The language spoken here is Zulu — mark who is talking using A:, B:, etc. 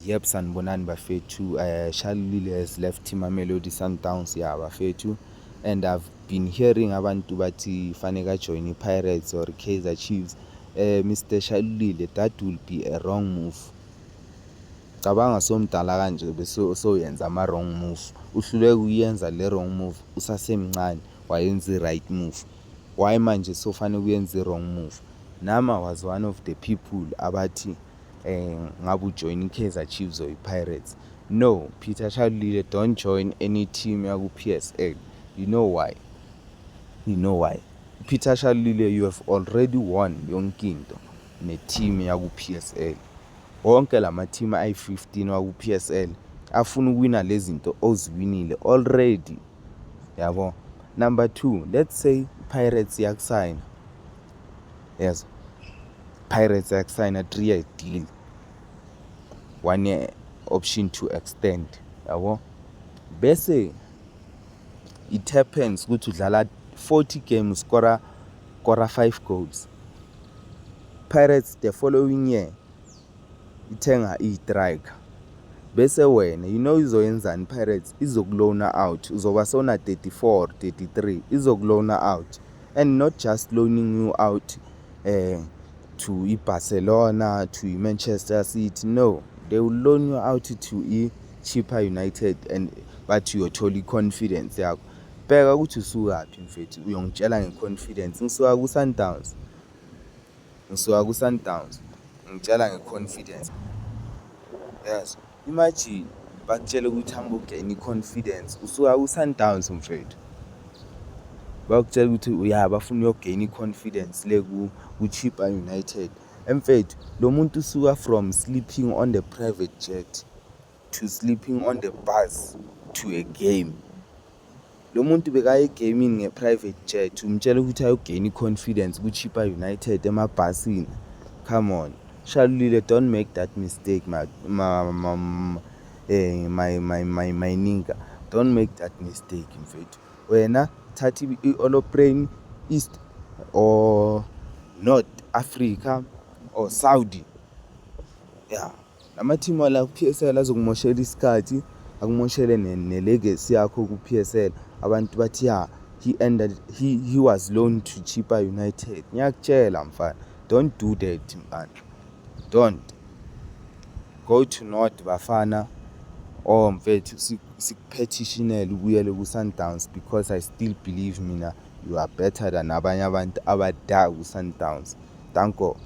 A: Yep, sanibonani bafethu. Shalulile has left Mamelodi Sundowns, yeah bafethu, and I've been hearing abantu bathi faneka join Pirates or Kaizer Chiefs. Mr. Shalulile, that will be a wrong move. Cabanga somdala kanje bese soyenza ama wrong move. Uhluleke ukuyenza le wrong move usasemncane, wayenza right move. Why manje sofanele uyenza i wrong move? Nama was one of the people abathi ngabe ujoin Kaizer Chiefs or Pirates. No, Peter Shalulile, don't join any team yaku PSL. You know why? Peter Shalulile, you have already won yonke into ne-team yaku PSL. Wonke lama team ayi-15 waku PSL afuna ukuwina lezi zinto oziwinile already. Yabo. Number 2, let's say Pirates yakusign. Yes. Pirates yakusign a 3-year deal. 1 year option to extend. Yabo. Bese it happens ukuthi udlala 40 games, score 5 goals. Pirates the following year ithenga i-striker. Bese wena izoyenzani Pirates izokulona out, uzoba sona 34, 33, izokulona out, and not just loaning you out to Barcelona, to Manchester City. No, they will loan you out to Chippa United, and but uyothola confidence yakho. Bheka ukuthi usukaphi mfethu, uyongitshela ngeconfidence. Ngisuka ku Sundowns ngitshela ngeconfidence. Yes, imagine bakutshela ukuthi hamba ugain confidence usuka ku Sundowns mfethu. Bakutshela ukuthi bafuna uyogain confidence le ku Chippa United. Mfethu, lo muntu usuka from sleeping on the private jet to sleeping on the bus to a game. Lo muntu bekaye gaming nge-private jet, umtshela ukuthi ayogain confidence ku Chippa United emabhasini. Come on, Shalulile, don't make that mistake, my nigga. Don't make that mistake mfethu. Wena thatha i-Oloprane East or North Africa or Saudi. Yeah, lama team wala ku PSL azokumoshela isikhathi, akumoshele ne-legacy yakho ku PSL. Abantu bathi he was loaned to Chippa United. Ngiyakutshela mfana, don't do that man. Don't go to North bafana or mfethu sikupetitionele ubuyele ku Sundowns, because I still believe mina you are better than abanye abantu abada ku Sundowns. Danko.